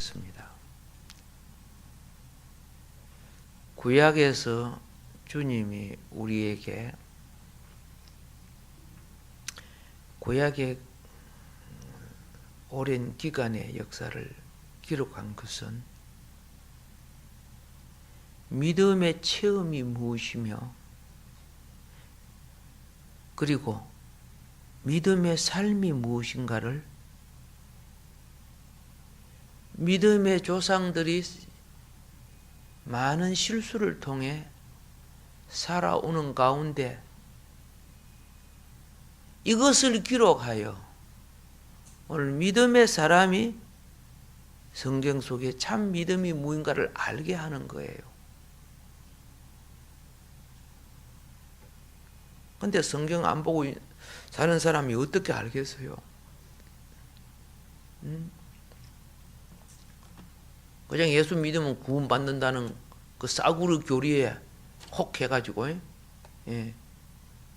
습니다. 구약에서 주님이 우리에게 구약의 오랜 기간의 역사를 기록한 것은 믿음의 체험이 무엇이며 그리고 믿음의 삶이 무엇인가를 믿음의 조상들이 많은 실수를 통해 살아오는 가운데 이것을 기록하여 오늘 믿음의 사람이 성경 속에 참 믿음이 무엇인가를 알게 하는 거예요. 근데 성경 안 보고 사는 사람이 어떻게 알겠어요? 그냥 예수 믿으면 구원받는다는 그 싸구려 교리에 혹 해가지고, 예.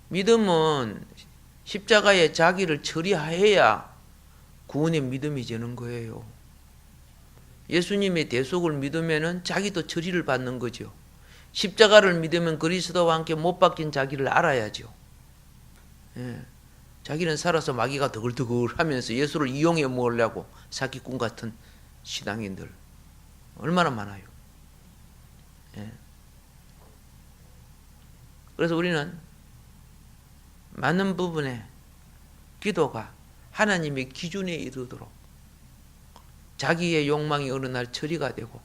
믿음은 십자가에 자기를 처리해야 구원의 믿음이 되는 거예요. 예수님의 대속을 믿으면은 자기도 처리를 받는 거죠. 십자가를 믿으면 그리스도와 함께 못 박힌 자기를 알아야죠. 예. 자기는 살아서 마귀가 더글더글 하면서 예수를 이용해 먹으려고 사기꾼 같은 신앙인들 얼마나 많아요. 예. 그래서 우리는 많은 부분에 기도가 하나님의 기준에 이르도록 자기의 욕망이 어느 날 처리가 되고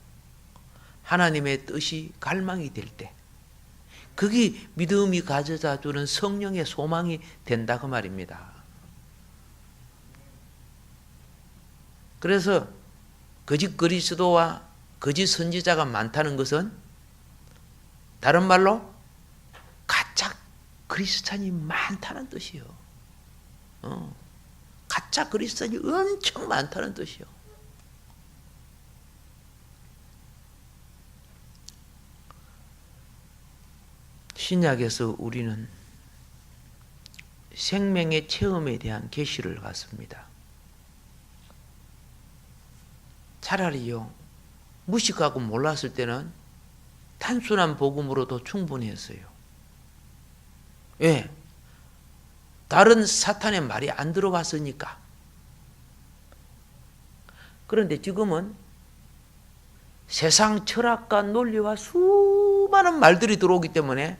하나님의 뜻이 갈망이 될 때 그게 믿음이 가져다 주는 성령의 소망이 된다고 말입니다. 그래서 거짓 그리스도와 거짓 선지자가 많다는 것은 다른 말로 가짜 그리스찬이 많다는 뜻이요. 가짜 그리스찬이 엄청 많다는 뜻이요. 신약에서 우리는 생명의 체험에 대한 계시를 갖습니다. 차라리요, 무식하고 몰랐을 때는 단순한 복음으로도 충분했어요. 왜? 다른 사탄의 말이 안 들어왔으니까. 그런데 지금은 세상 철학과 논리와 수많은 말들이 들어오기 때문에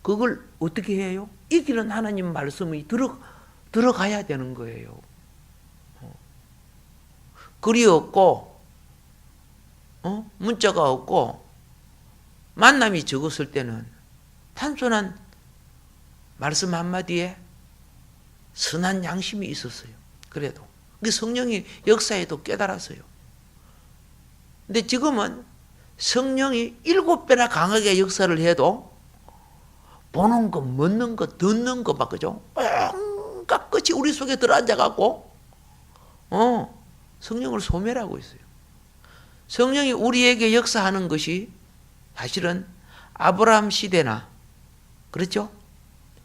그걸 어떻게 해요? 이기는 하나님 말씀이 들어가야 되는 거예요. 글이 없고 문자가 없고 만남이 적었을 때는 단순한 말씀 한마디에 선한 양심이 있었어요. 그래도 그 성령이 역사에도 깨달았어요. 근데 지금은 성령이 7배나 강하게 역사를 해도 보는 거, 먹는 거, 듣는 거 막 그죠? 온갖 끝이 우리 속에 들어앉아갖고 성령을 소멸하고 있어요. 성령이 우리에게 역사하는 것이 사실은 아브라함 시대나 그렇죠?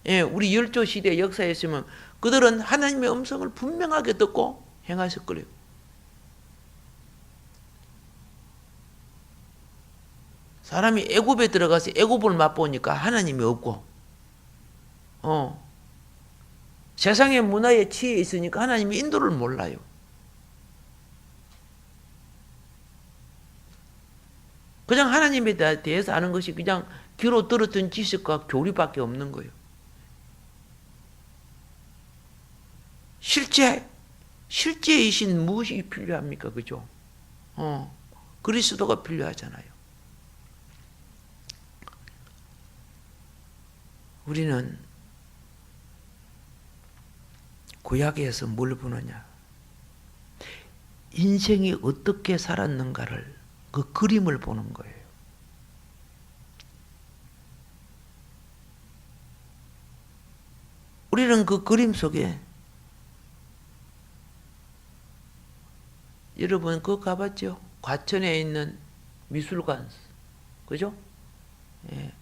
예, 우리 열조 시대 역사였으면 그들은 하나님의 음성을 분명하게 듣고 행하실 거예요. 사람이 애굽에 들어가서 애굽을 맛보니까 하나님이 없고 세상의 문화에 취해 있으니까 하나님의 인도를 몰라요. 그냥 하나님에 대해서 아는 것이 그냥 귀로 들었던 지식과 교리밖에 없는 거예요. 실제이신 무엇이 필요합니까? 그죠? 그리스도가 필요하잖아요. 우리는 구약에서 뭘 보느냐? 인생이 어떻게 살았는가를 그 그림을 보는 거예요. 우리는 그 그림 속에 여러분 그거 가봤죠? 과천에 있는 미술관 그죠? 예.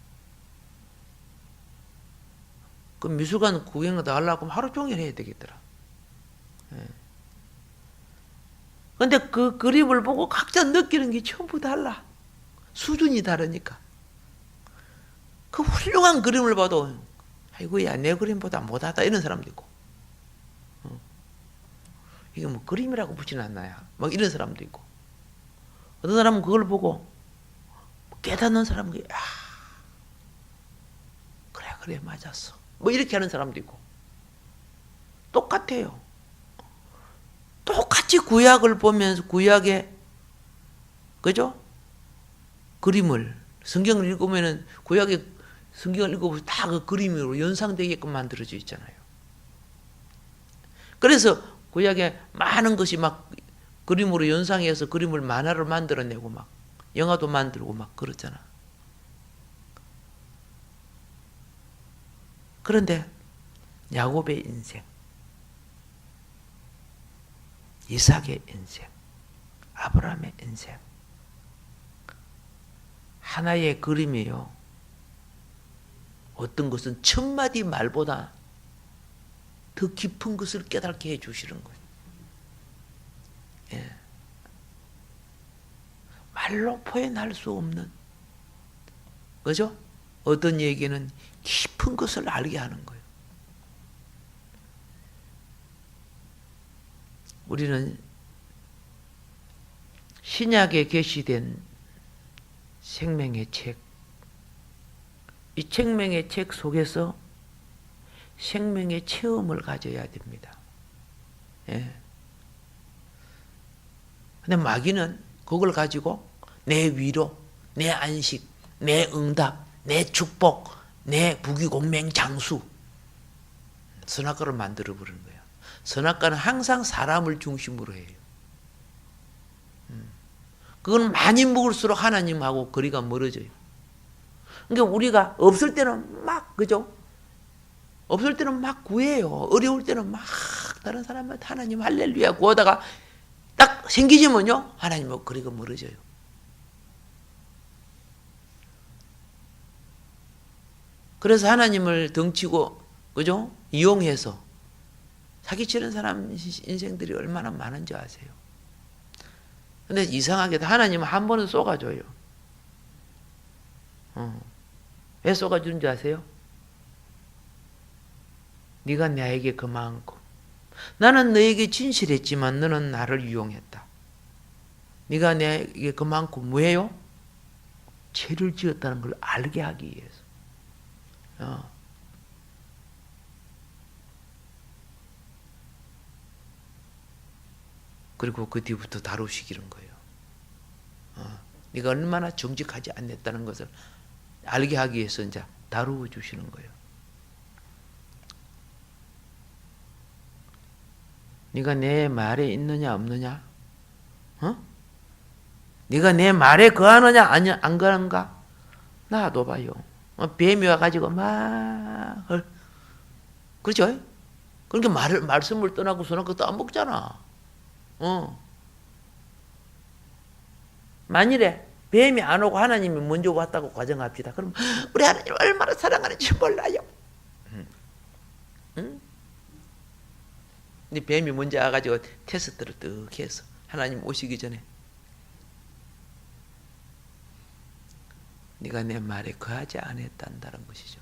그 미술관 구경 나가려고 하면 하루 종일 해야 되겠더라. 예. 근데 그 그림을 보고 각자 느끼는 게 전부 달라. 수준이 다르니까. 그 훌륭한 그림을 봐도 아이고야 내 그림보다 못하다 이런 사람도 있고, 이게 뭐 그림이라고 붙이는 않나요? 막 이런 사람도 있고, 어떤 사람은 그걸 보고 깨닫는 사람은 그래 맞았어 뭐 이렇게 하는 사람도 있고. 똑같아요. 똑같이 구약을 보면서 구약의 그죠? 그림을 성경을 읽으면은 구약의 성경을 읽어보면 다 그 그림으로 연상되게끔 만들어져 있잖아요. 그래서 구약에 많은 것이 막 그림으로 연상해서 그림을 만화를 만들어내고 막 영화도 만들고 막 그러잖아. 그런데 야곱의 인생, 이삭의 인생, 아브라함의 인생, 하나의 그림이에요. 어떤 것은 천마디 말보다 더 깊은 것을 깨닫게 해주시는 거예요. 예. 말로 표현할 수 없는, 그죠? 어떤 얘기는 깊은 것을 알게 하는 거예요. 우리는 신약에 계시된 생명의 책, 이 생명의 책 속에서 생명의 체험을 가져야 됩니다. 예. 근데 마귀는 그걸 가지고 내 위로, 내 안식, 내 응답, 내 축복, 내 부귀공명 장수, 선악과를 만들어 버리는 거예요. 선악과는 항상 사람을 중심으로 해요. 그건 많이 먹을수록 하나님하고 거리가 멀어져요. 그러니까 우리가 없을 때는 막, 그죠? 없을 때는 막 구해요. 어려울 때는 막 다른 사람한테 하나님 할렐루야 구하다가 딱 생기지면요, 하나님하고 거리가 멀어져요. 그래서 하나님을 덩치고, 그죠? 이용해서 사기치는 사람 인생들이 얼마나 많은지 아세요? 근데 이상하게도 하나님은 한 번은 쏘가줘요. 왜 쏘가주는지 아세요? 네가 나에게 그만큼, 나는 너에게 진실했지만 너는 나를 이용했다. 네가 내게 그만큼 뭐예요? 죄를 지었다는 걸 알게 하기 위해서. 그리고 그 뒤부터 다루시기는 거예요. 네가 얼마나 정직하지 않았다는 것을 알게 하기 위해서 이제 다루어 주시는 거예요. 네가 내 말에 있느냐 없느냐? 네가 내 말에 거하느냐 안 거하는가? 놔둬봐요. 뱀이 와가지고 막 그렇죠? 그러니까 말씀을 떠나고 선악과 떠먹잖아. 만일에 뱀이 안 오고 하나님이 먼저 왔다고 가정합시다. 그럼 우리 하나님 얼마나 사랑하는지 몰라요. 응? 근데 뱀이 먼저 와가지고 테스트를 뜩 해서 하나님 오시기 전에 네가 내 말에 거하지 않았단다는 것이죠.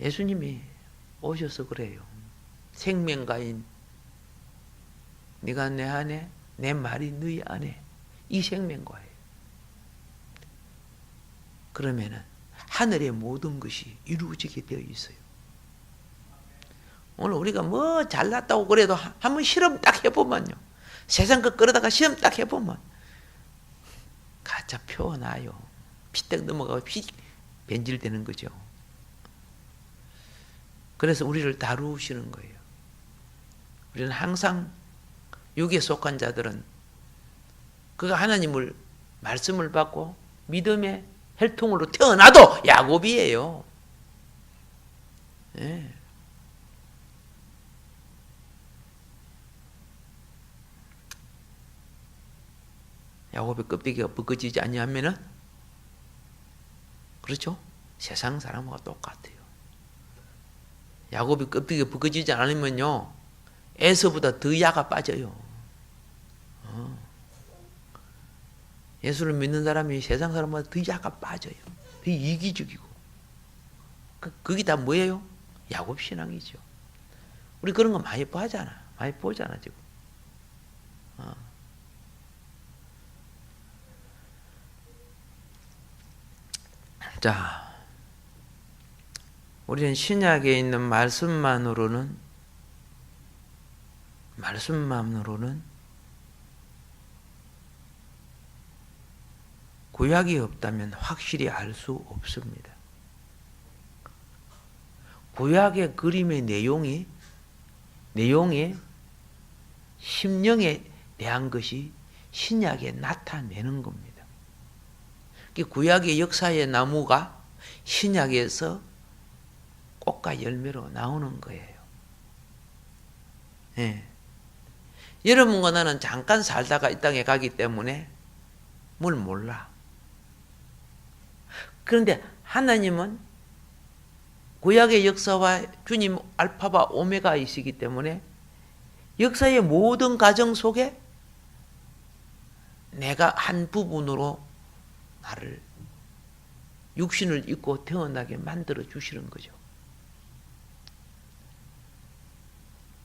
예수님이 오셔서 그래요. 생명가인 네가 내 안에, 내 말이 너희 안에, 이 생명과예요. 그러면은 하늘의 모든 것이 이루어지게 되어 있어요. 오늘 우리가 뭐 잘났다고 그래도 한번 실험 딱 해보면요, 세상 거 끌어다가 시험 딱 해보면 가짜 표어나요. 피떡 넘어가고 피 변질되는 거죠. 그래서 우리를 다루시는 거예요. 우리는 항상 육에 속한 자들은 그가 하나님을 말씀을 받고 믿음의 혈통으로 태어나도 야곱이에요. 네. 야곱의 껍데기가 벗겨지지 아니하면은, 그렇죠? 세상 사람과 똑같아요. 야곱의 껍데기가 벗겨지지 않으면요, 에서보다 더 야가 빠져요. 예수를 믿는 사람이 세상 사람보다 더 야가 빠져요. 더 이기적이고. 그게 다 뭐예요? 야곱신앙이죠. 우리 그런 거 많이 보잖아. 많이 보잖아, 지금. 자, 우리는 신약에 있는 말씀만으로는 구약이 없다면 확실히 알 수 없습니다. 구약의 그림의 내용이 심령에 대한 것이 신약에 나타내는 겁니다. 구약의 역사의 나무가 신약에서 꽃과 열매로 나오는 거예요. 예. 여러분과 나는 잠깐 살다가 이 땅에 가기 때문에 뭘 몰라. 그런데 하나님은 구약의 역사와 주님 알파와 오메가이시기 때문에 역사의 모든 과정 속에 내가 한 부분으로 나를 육신을 입고 태어나게 만들어 주시는 거죠.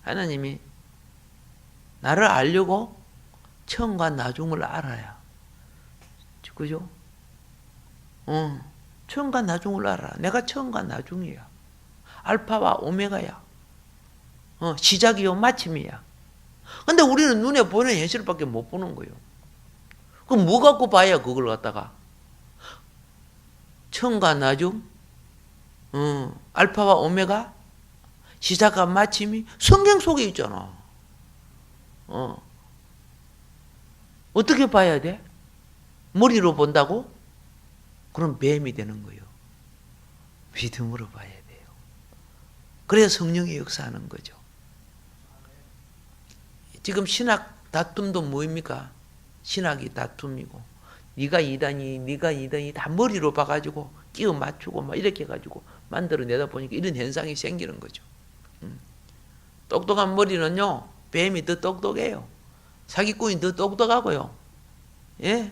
하나님이 나를 알려고 처음과 나중을 알아야, 그죠? 처음과 나중을 알아. 내가 처음과 나중이야. 알파와 오메가야. 시작이요 마침이야. 근데 우리는 눈에 보이는 현실밖에 못 보는 거예요. 그럼 뭐 갖고 봐야 그걸 갖다가 처음과 나중, 알파와 오메가, 시작과 마침이 성경 속에 있잖아. 어떻게 봐야 돼? 머리로 본다고? 그럼 뱀이 되는 거예요. 믿음으로 봐야 돼요. 그래야 성령이 역사하는 거죠. 지금 신학 다툼도 뭐입니까? 신학이 다툼이고, 네가 이단이 다 머리로 봐가지고 끼워 맞추고 막 이렇게 해가지고 만들어내다 보니까 이런 현상이 생기는 거죠. 똑똑한 머리는요, 뱀이 더 똑똑해요. 사기꾼이 더 똑똑하고요. 예?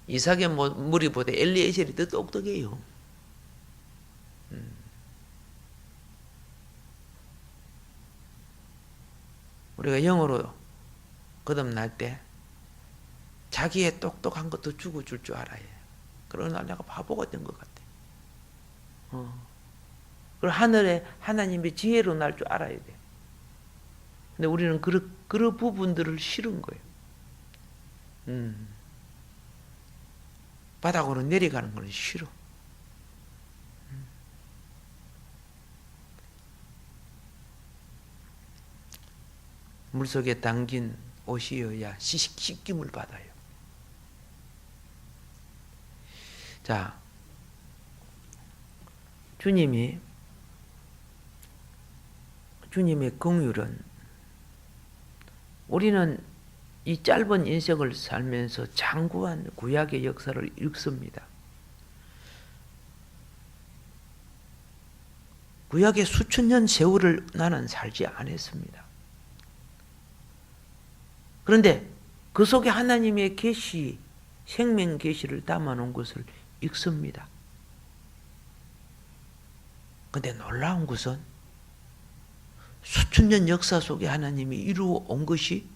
이삭의 머리보다 엘리에셀이 더 똑똑해요. 우리가 영어로 거듭날 때 자기의 똑똑한 것도 죽어줄 줄 알아야 해요. 그러나 내가 바보가 된 것 같아. 그리고 하늘에 하나님의 지혜로 날 줄 알아야 돼. 근데 우리는 그런 부분들을 싫은 거예요. 바닥으로 내려가는 건 싫어. 물속에 담긴 옷이어야 씻김을 받아요. 자, 주님의 긍휼은 우리는 이 짧은 인생을 살면서 장구한 구약의 역사를 읽습니다. 구약의 수천 년 세월을 나는 살지 않았습니다. 그런데 그 속에 하나님의 계시, 생명 계시를 담아놓은 것을 읽습니다. 그런데 놀라운 것은 수천 년 역사 속에 하나님이 이루어 온 것이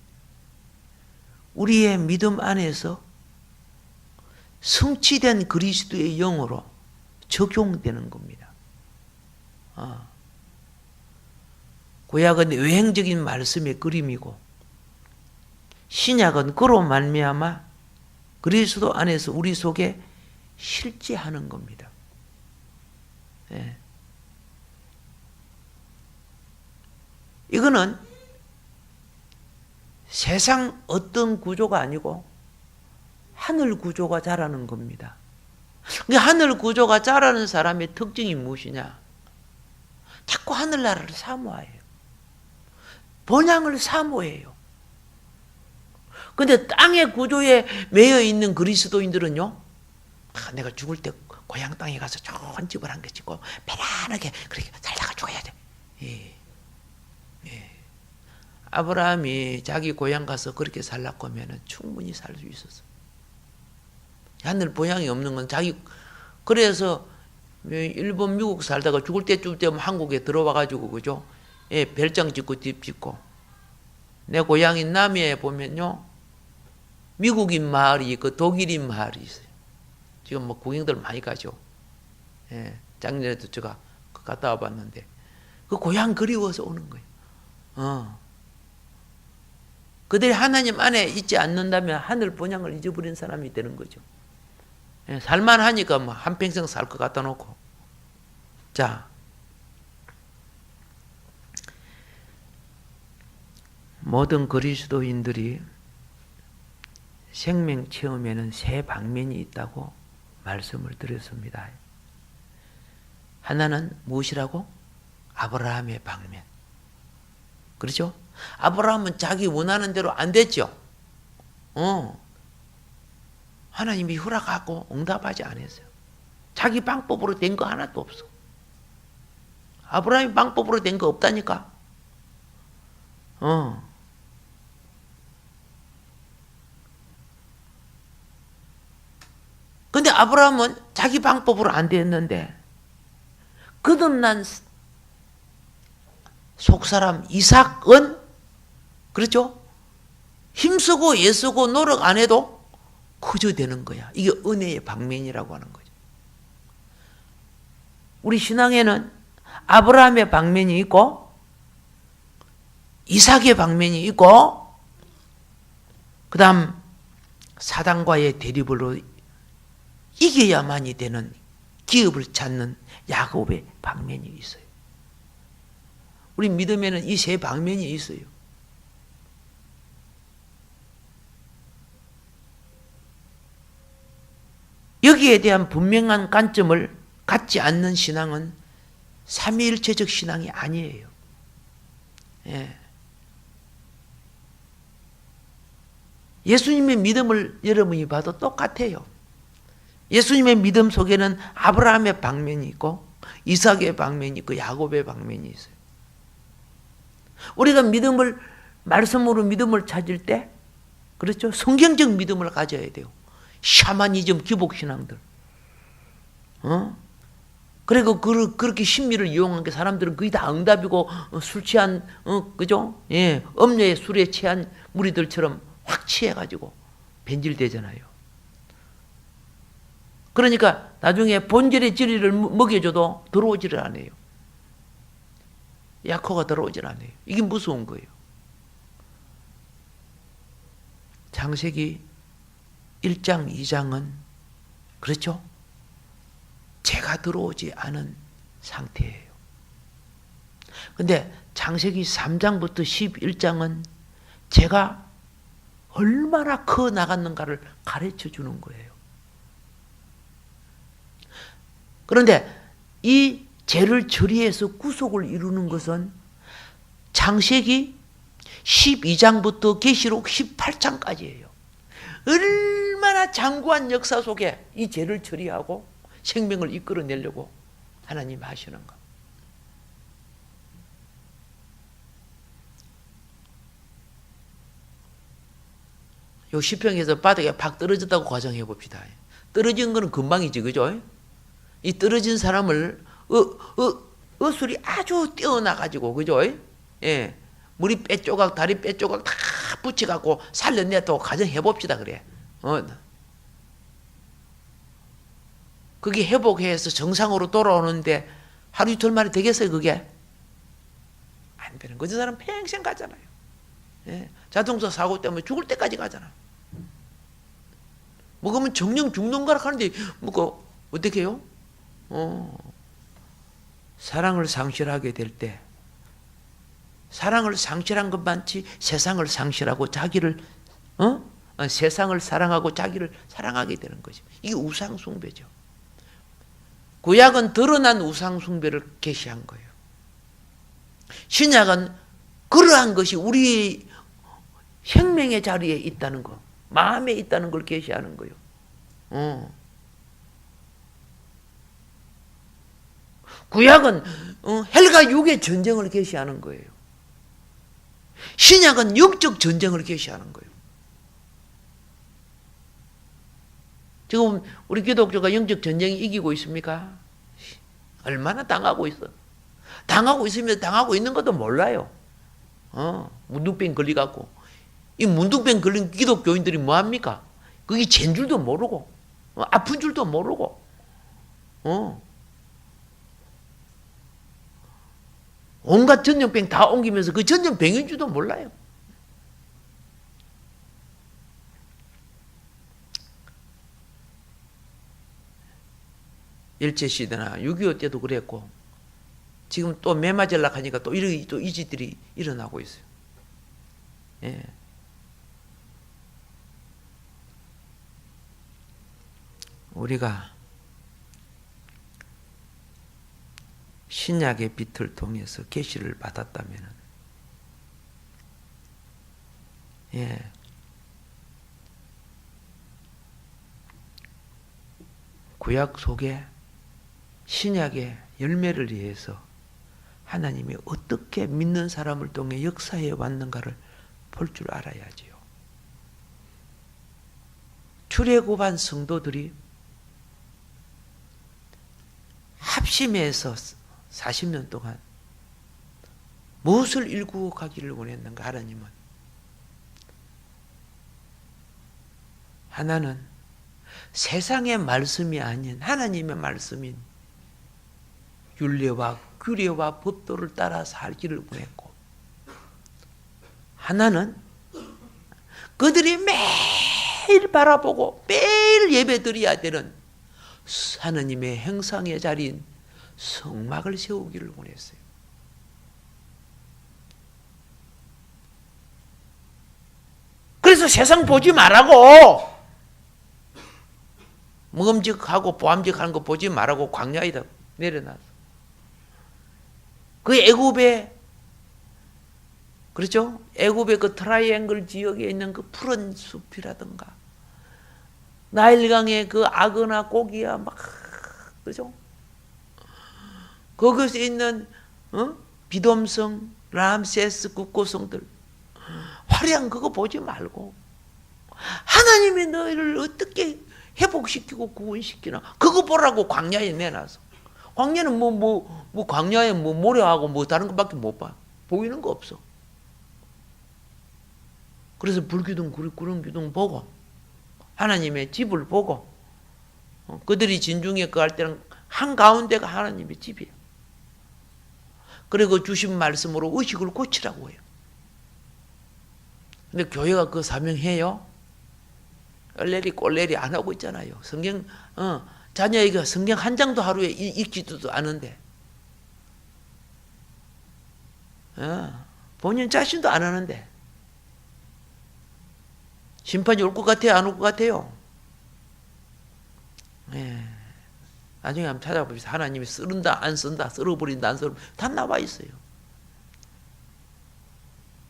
우리의 믿음 안에서 성취된 그리스도의 영으로 적용되는 겁니다. 구약은 외행적인 말씀의 그림이고 신약은 그로 말미암아 그리스도 안에서 우리 속에 실제하는 겁니다. 예. 이거는 세상 어떤 구조가 아니고 하늘 구조가 자라는 겁니다. 하늘 구조가 자라는 사람의 특징이 무엇이냐? 자꾸 하늘나라를 사모해요. 번향을 사모해요. 근데 땅의 구조에 매여 있는 그리스도인들은요, 내가 죽을 때 고향 땅에 가서 좋은 집을 한 개 짓고 편안하게 그렇게 살다가 죽어야 돼. 예. 예. 아브라함이 자기 고향 가서 그렇게 살라고 하면 충분히 살 수 있었어. 하늘 보양이 없는 건 자기, 그래서 일본 미국 살다가 죽을 때쯤 되면 한국에 들어와 가지고 그죠? 예, 별장 짓고 집 짓고. 내 고향인 남해에 보면요, 미국인 마을이 있고 독일인 마을이 있어요. 지금 뭐 구경들 많이 가죠. 예, 작년에도 제가 갔다 와봤는데 그 고향 그리워서 오는 거예요. 그들이 하나님 안에 있지 않는다면 하늘 본향을 잊어버린 사람이 되는 거죠. 예, 살만하니까 뭐 한평생 살 것 갖다 놓고. 자, 모든 그리스도인들이 생명 체험에는 세 방면이 있다고 말씀을 드렸습니다. 하나는 무엇이라고? 아브라함의 방면. 그렇죠? 아브라함은 자기 원하는 대로 안 됐죠. 하나님이 허락하고 응답하지 않았어요. 자기 방법으로 된 거 하나도 없어. 아브라함이 방법으로 된 거 없다니까. 근데 아브라함은 자기 방법으로 안 됐는데 거듭난 속사람 이삭은 그렇죠? 힘쓰고 애쓰고 노력 안 해도 그저 되는 거야. 이게 은혜의 방면이라고 하는 거죠. 우리 신앙에는 아브라함의 방면이 있고 이삭의 방면이 있고 그 다음 사단과의 대립으로 이겨야만이 되는 기업을 찾는 야곱의 방면이 있어요. 우리 믿음에는 이 세 방면이 있어요. 여기에 대한 분명한 관점을 갖지 않는 신앙은 삼위일체적 신앙이 아니에요. 예. 예수님의 믿음을 여러분이 봐도 똑같아요. 예수님의 믿음 속에는 아브라함의 방면이 있고 이삭의 방면이 있고 야곱의 방면이 있어요. 우리가 믿음을 말씀으로 믿음을 찾을 때 그렇죠? 성경적 믿음을 가져야 돼요. 샤머니즘 기복신앙들. 그리고 그렇게 신미를 이용한 게 사람들은 거의 다 응답이고 술 취한 그죠? 예, 음료에 술에 취한 무리들처럼 확 취해가지고 변질되잖아요. 그러니까 나중에 본질의 진리를 먹여줘도 들어오지를 않아요. 약효가 들어오질 않아요. 이게 무서운 거예요. 창세기 1장, 2장은 그렇죠? 죄가 들어오지 않은 상태예요. 근데 창세기 3장부터 11장은 죄가 얼마나 커 나갔는가를 가르쳐 주는 거예요. 그런데 이 죄를 처리해서 구속을 이루는 것은 창세기 12장부터 계시록 18장까지예요. 얼마나 장구한 역사 속에 이 죄를 처리하고 생명을 이끌어내려고 하나님 하시는가. 요 시평에서 바닥에 팍 떨어졌다고 가정해 봅시다. 떨어진 거는 금방이지, 그죠? 이 떨어진 사람을 어술이 아주 뛰어나가지고, 그죠? 예. 머리 빼조각, 다리 빼조각 다 붙여갖고 살려냈다고 가정해 봅시다, 그래. 그게 회복해서 정상으로 돌아오는데 하루 이틀 만에 되겠어요, 그게? 안 되는 거죠. 그 사람 평생 가잖아요. 예. 자동차 사고 때문에 죽을 때까지 가잖아. 뭐, 그러면 정령 죽는 거라 하는데, 뭐, 어떻게 해요? 사랑을 상실하게 될 때, 사랑을 상실한 것만치 세상을 상실하고 자기를, 세상을 사랑하고 자기를 사랑하게 되는 거죠. 이게 우상숭배죠. 구약은 드러난 우상숭배를 계시한 거예요. 신약은 그러한 것이 우리의 생명의 자리에 있다는 거, 마음에 있다는 걸 계시하는 거예요. 구약은 헬과 육의 전쟁을 계시하는 거예요. 신약은 영적 전쟁을 계시하는 거예요. 지금 우리 기독교가 영적 전쟁이 이기고 있습니까? 얼마나 당하고 있어. 당하고 있으면 당하고 있는 것도 몰라요. 문둥병 걸려갖고. 이 문둥병 걸린 기독교인들이 뭐합니까? 그게 잰 줄도 모르고, 아픈 줄도 모르고, 온갖 전염병 다 옮기면서 그 전염병인 줄도 몰라요. 일제시대나 6.25 때도 그랬고, 지금 또 매 맞으려고 하니까 또 이 짓들이 일어나고 있어요. 예. 우리가 신약의 빛을 통해서 계시를 받았다면, 예, 구약 속에 신약의 열매를 위해서 하나님이 어떻게 믿는 사람을 통해 역사해 왔는가를 볼 줄 알아야지요. 출애굽한 성도들이 합심해서 40년 동안 무엇을 일구어 가기를 원했는가? 하나님은 하나는 세상의 말씀이 아닌 하나님의 말씀인 율례와 규례와 법도를 따라 살기를 원했고, 하나는 그들이 매일 바라보고 매일 예배드려야 되는 하나님의 행상의 자리인 성막을 세우기를 원했어요. 그래서 세상 보지 말라고, 먹음직하고 보암직하는 거 보지 말라고 광야에다 내려놨어. 그 애굽의, 그렇죠? 애굽의 그 트라이앵글 지역에 있는 그 푸른 숲이라든가, 나일강의 그 아그나 고기야 막, 그죠? 거기서 있는 비돔성, 람세스 국고성들, 화려한 그거 보지 말고 하나님이 너희를 어떻게 회복시키고 구원시키나 그거 보라고 광야에 내놔서. 광야는 광야에 모래하고 다른 것밖에 못 봐. 보이는 거 없어. 그래서 불기둥, 구름기둥 보고 하나님의 집을 보고, 그들이 진중에 거할 때는 한가운데가 하나님의 집이에요. 그리고 주신 말씀으로 의식을 고치라고 해요. 근데 교회가 그 사명해요? 얼레리 꼴레리 안 하고 있잖아요. 성경, 자녀에게 성경 한 장도 하루에 읽지도 않은데, 본인 자신도 안 하는데, 심판이 올 것 같아요? 안 올 것 같아요? 예. 나중에 한번 찾아보시죠. 하나님이 쓰른다, 안 쓴다, 썰어버린다, 안 썰어버린다, 다 나와 있어요.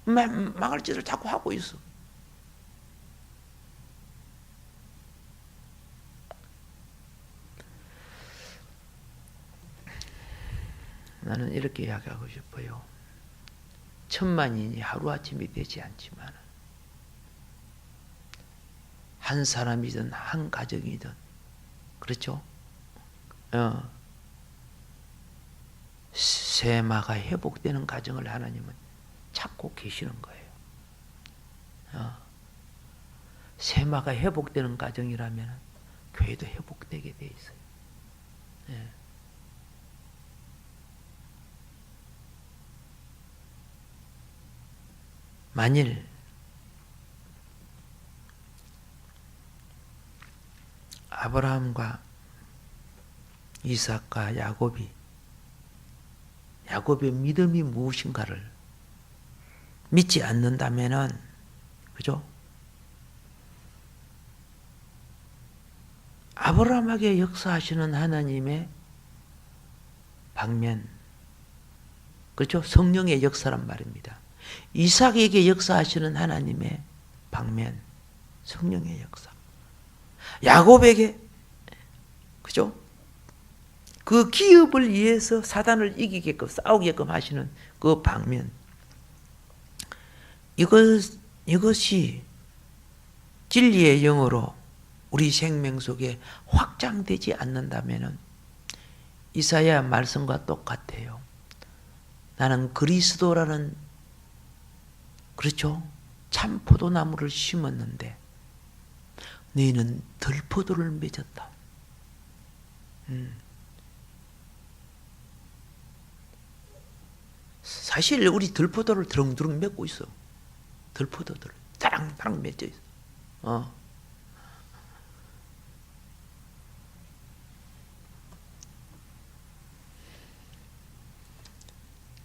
망할 짓을 자꾸 하고 있어. 나는 이렇게 이야기하고 싶어요. 천만인이 하루아침이 되지 않지만 한 사람이든 한 가정이든, 그렇죠? 세마가 회복되는 가정을 하나님은 찾고 계시는 거예요. 세마가 회복되는 가정이라면 교회도 회복되게 돼 있어요. 예. 만일 아브라함과 이삭과 야곱의 믿음이 무엇인가를 믿지 않는다면은, 그죠? 아브라함에게 역사하시는 하나님의 방면, 그렇죠? 성령의 역사란 말입니다. 이삭에게 역사하시는 하나님의 방면, 성령의 역사. 야곱에게, 그죠? 그 기업을 위해서 사단을 이기게끔 싸우게끔 하시는 그 방면, 이것이 진리의 영으로 우리 생명 속에 확장되지 않는다면 이사야 말씀과 똑같아요. 나는 그리스도라는, 그렇죠? 참 포도나무를 심었는데 너희는 들포도를 맺었다. 사실 우리 들포도를 드렁드렁 맺고 있어. 들포도들 따랑따랑 맺혀 있어.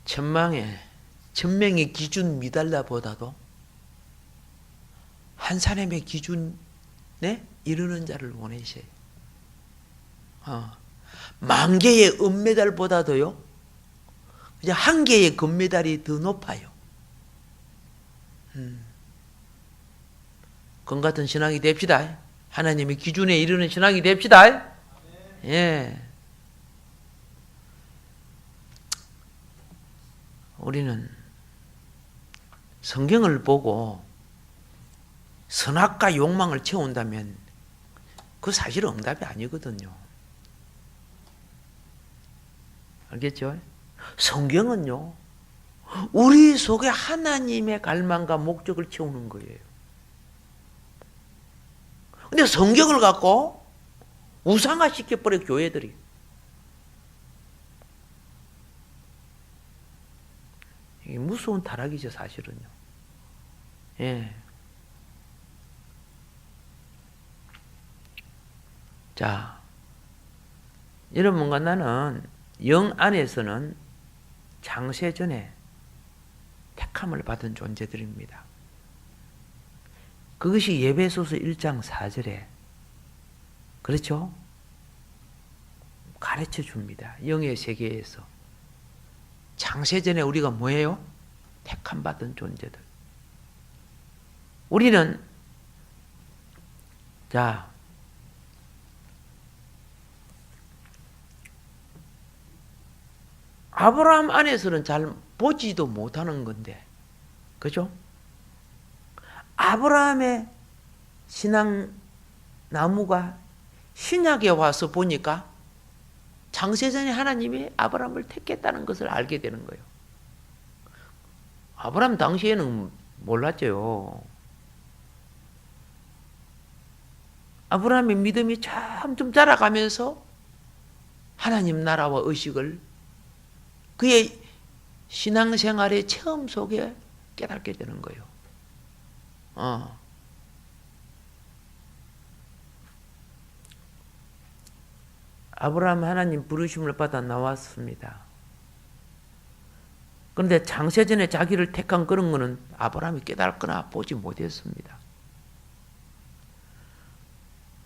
천명의 기준 미달라보다도 한 사람의 기준에 이르는 자를 원하셔요. 만 개의 은메달보다도요, 그냥 한 개의 금메달이 더 높아요. 그건 같은 신앙이 됩시다. 하나님의 기준에 이르는 신앙이 됩시다. 예. 우리는 성경을 보고 선악과 욕망을 채운다면 그 사실은 응답이 아니거든요. 알겠죠? 성경은요, 우리 속에 하나님의 갈망과 목적을 채우는 거예요. 근데 성경을 갖고 우상화 시켜버려, 교회들이. 이게 무서운 타락이죠, 사실은요. 예. 자, 여러분과 나는 영 안에서는 창세전에 택함을 받은 존재들입니다. 그것이 에베소서 1장 4절에 그렇죠? 가르쳐 줍니다. 영의 세계에서. 창세전에 우리가 뭐예요? 택함 받은 존재들. 우리는 자, 아브라함 안에서는 잘 보지도 못하는 건데, 그죠? 아브라함의 신앙 나무가 신약에 와서 보니까 창세전에 하나님이 아브라함을 택했다는 것을 알게 되는 거예요. 아브라함 당시에는 몰랐죠. 아브라함의 믿음이 점점 자라가면서 하나님 나라와 의식을 그의 신앙생활의 체험 속에 깨닫게 되는 거예요. 아브라함 하나님 부르심을 받아 나왔습니다. 그런데 창세전에 자기를 택한 그런 것은 아브라함이 깨달거나 보지 못했습니다.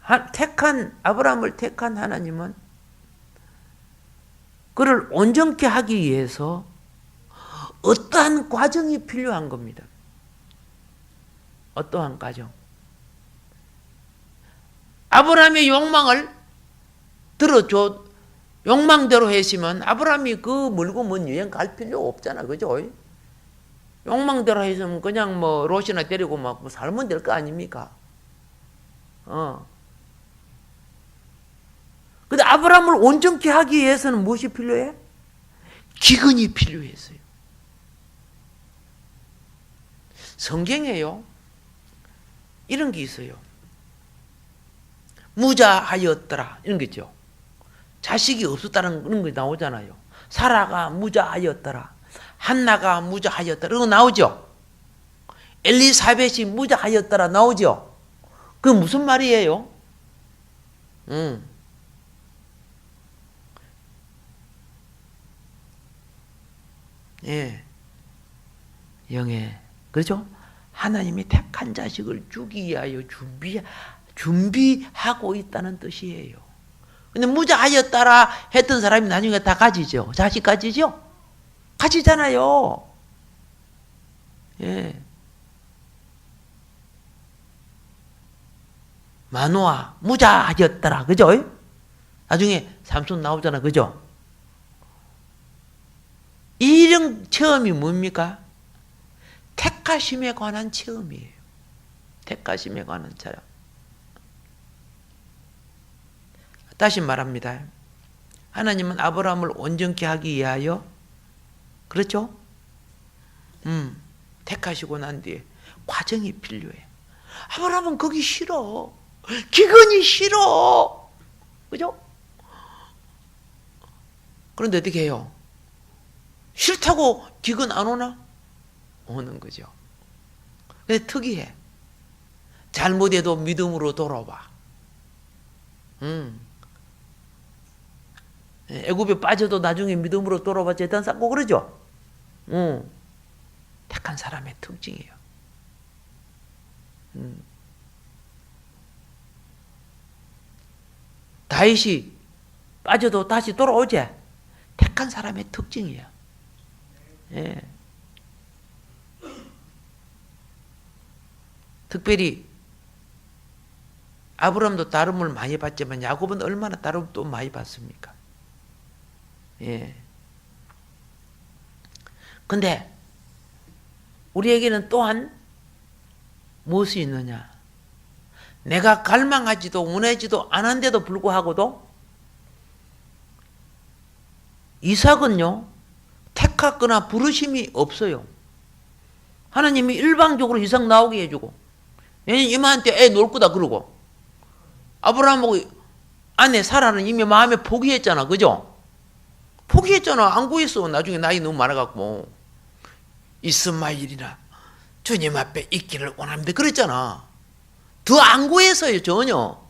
아브라함을 택한 하나님은 그를 온전케 하기 위해서 어떠한 과정이 필요한 겁니다. 어떠한 과정? 아브라함의 욕망을 들어줘, 욕망대로 했으면 아브라함이 그 멀고 먼 여행 갈 필요 없잖아, 그죠? 욕망대로 했으면 그냥 뭐 롯이나 데리고 막 살면 될 거 아닙니까? 근데 아브라함을 온전케 하기 위해서는 무엇이 필요해? 기근이 필요했어요. 성경에요, 이런 게 있어요. 무자하였더라, 이런 게 있죠. 자식이 없었다는 그런 게 나오잖아요. 사라가 무자하였더라, 한나가 무자하였더라, 이런 거 나오죠. 엘리사벳이 무자하였더라 나오죠. 그게 무슨 말이에요? 예, 영에, 그렇죠? 하나님이 택한 자식을 주기 위하여 준비하고 있다는 뜻이에요. 근데 무자하였다라 했던 사람이 나중에 다 가지죠. 자식 가지죠? 가지잖아요. 예. 마노아 무자하였더라, 그죠? 나중에 삼손 나오잖아. 그죠? 이런 체험이 뭡니까? 택하심에 관한 체험이에요. 택하심에 관한 체험. 다시 말합니다. 하나님은 아브라함을 온전케 하기 위하여, 그렇죠? 택하시고 난 뒤에 과정이 필요해. 아브라함은 거기 싫어. 기근이 싫어. 그죠? 그런데 어떻게 해요? 싫다고 기근 안 오나? 오는 거죠. 근데 특이해. 잘못해도 믿음으로 돌아와. 애굽에 빠져도 나중에 믿음으로 돌아와 제단 쌓고 그러죠? 택한 사람의 특징이에요. 다윗이 빠져도 다시 돌아오지? 택한 사람의 특징이야. 예. 특별히 아브라함도 다름을 많이 받지만 야곱은 얼마나 다름 또 많이 받습니까? 예. 근데 우리에게는 또한 무엇이 있느냐? 내가 갈망하지도 원하지도 않은데도 불구하고도 이삭은요, 택하거나 부르심이 없어요. 하나님이 일방적으로 이삭 나오게 해주고, 얘는 이마한테 애 놀 거다 그러고, 아브라함하고 아내 사라는 이미 마음에 포기했잖아. 그죠? 포기했잖아. 안 구했어. 나중에 나이 너무 많아갖고. 이스마일이나 주님 앞에 있기를 원합니다. 그랬잖아. 더 안 구했어요. 전혀.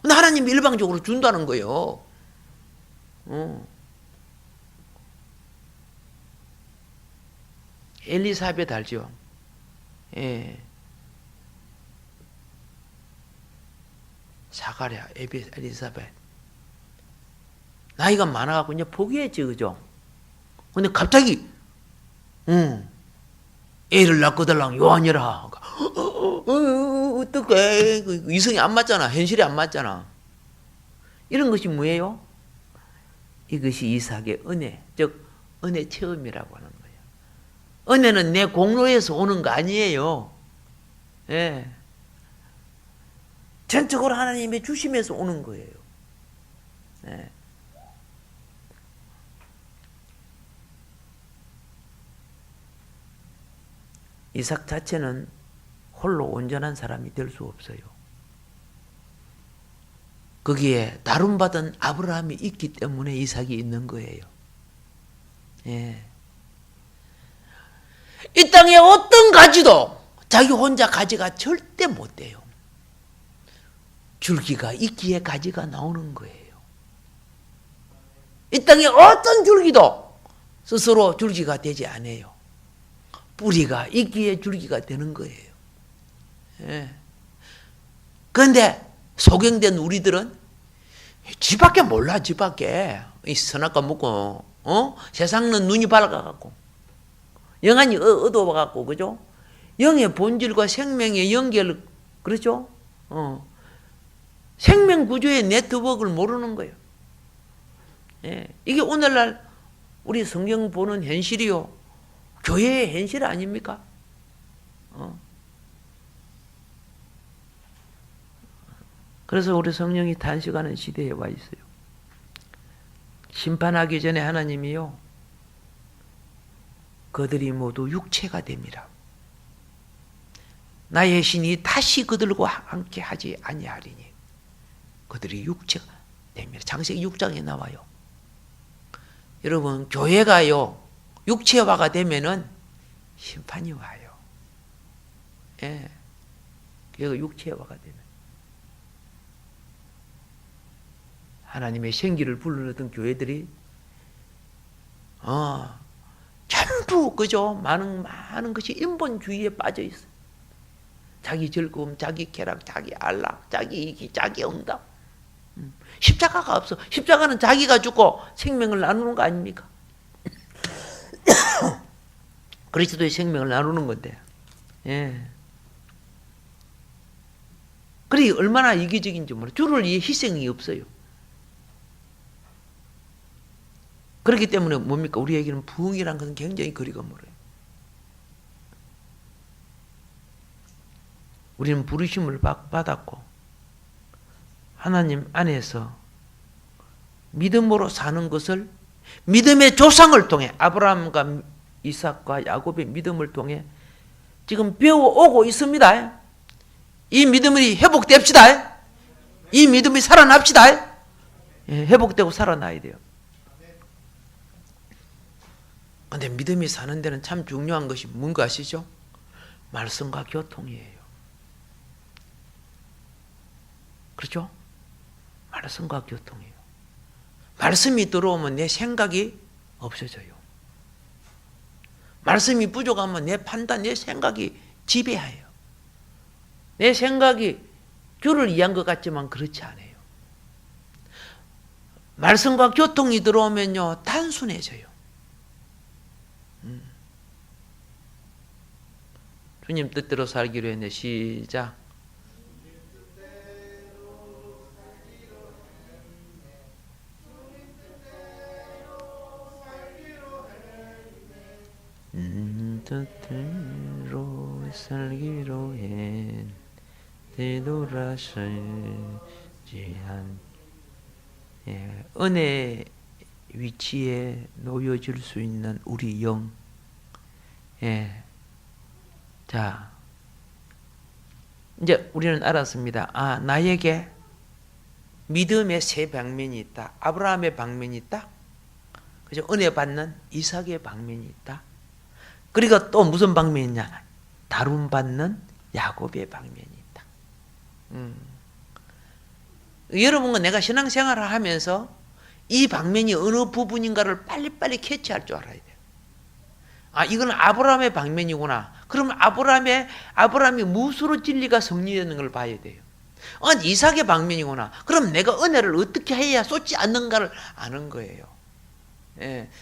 근데 하나님이 일방적으로 준다는 거예요. 엘리사벳 알죠? 예. 사가랴, 엘리사벳. 나이가 많아갖고 이제 포기했지, 그죠? 근데 갑자기, 애를 낳고달랑 요한이라. 어떡해. 이성이 안 맞잖아. 현실이 안 맞잖아. 이런 것이 뭐예요? 이것이 이삭의 은혜, 즉, 은혜 체험이라고 하는 거예요. 은혜는 내 공로에서 오는 거 아니에요. 예. 전적으로 하나님의 주심에서 오는 거예요. 예. 이삭 자체는 홀로 온전한 사람이 될 수 없어요. 거기에 다름받은 아브라함이 있기 때문에 이삭이 있는 거예요. 예. 이 땅에 어떤 가지도 자기 혼자 가지가 절대 못 돼요. 줄기가 있기에 가지가 나오는 거예요. 이 땅에 어떤 줄기도 스스로 줄기가 되지 않아요. 뿌리가 있기에 줄기가 되는 거예요. 예. 그런데 소경된 우리들은 지밖에 몰라. 지밖에 이 선악과 먹고 세상은 눈이 밝아갖고 영안이 어두워갖고 그죠? 영의 본질과 생명의 연결 그렇죠? 생명 구조의 네트워크를 모르는 거예요. 예. 이게 오늘날 우리 성경 보는 현실이요. 교회의 현실 아닙니까? 그래서 우리 성령이 단식하는 시대에 와 있어요. 심판하기 전에 하나님이요. 그들이 모두 육체가 됩니다. 나의 신이 다시 그들과 함께 하지 아니하리니 그들이 육체가 됩니다. 창세기 6장에 나와요. 여러분 교회가요. 육체화가 되면은 심판이 와요. 예. 교회가 육체화가 되면 하나님의 생기를 불러넣던 교회들이 전부 그죠? 많은 것이 인본주의에 빠져 있어요. 자기 즐거움, 자기 쾌락, 자기 안락, 자기 이기, 자기 응답. 십자가가 없어. 십자가는 자기가 죽고 생명을 나누는 거 아닙니까? 그리스도의 생명을 나누는 건데. 예. 그래 얼마나 이기적인지 몰라. 주를 위해 희생이 없어요. 그렇기 때문에 뭡니까? 우리에게는 부흥이라는 것은 굉장히 거리가 멀어요. 우리는 부르심을 받았고 하나님 안에서 믿음으로 사는 것을 믿음의 조상을 통해 아브라함과 이삭과 야곱의 믿음을 통해 지금 배워오고 있습니다. 이 믿음이 회복됩시다. 이 믿음이 살아납시다. 회복되고 살아나야 돼요. 그런데 믿음이 사는 데는 참 중요한 것이 뭔가 아시죠? 말씀과 교통이에요. 그렇죠? 말씀과 교통이에요. 말씀이 들어오면 내 생각이 없어져요. 말씀이 부족하면 내 판단, 내 생각이 지배해요. 내 생각이 주를 이해한 것 같지만 그렇지 않아요. 말씀과 교통이 들어오면요, 단순해져요. 주님 뜻대로 살기로 했네. 시작. 뜻대로 살기로 해 되돌아서지 않. 은혜 위치에 놓여질 수 있는 우리 영. 자, 이제 우리는 알았습니다. 아, 나에게 믿음의 세 방면이 있다. 아브라함의 방면이 있다. 그죠? 은혜 받는 이삭의 방면이 있다. 그리고 또 무슨 방면이 있냐? 다룸 받는 야곱의 방면이 있다. 여러분과 내가 신앙생활을 하면서 이 방면이 어느 부분인가를 빨리빨리 캐치할 줄 알아야 돼요. 아, 이건 아브라함의 방면이구나. 그럼 아브라함이 무엇으로 진리가 성립되는 걸 봐야 돼요. 이삭의 방면이구나. 그럼 내가 은혜를 어떻게 해야 쏟지 않는가를 아는 거예요.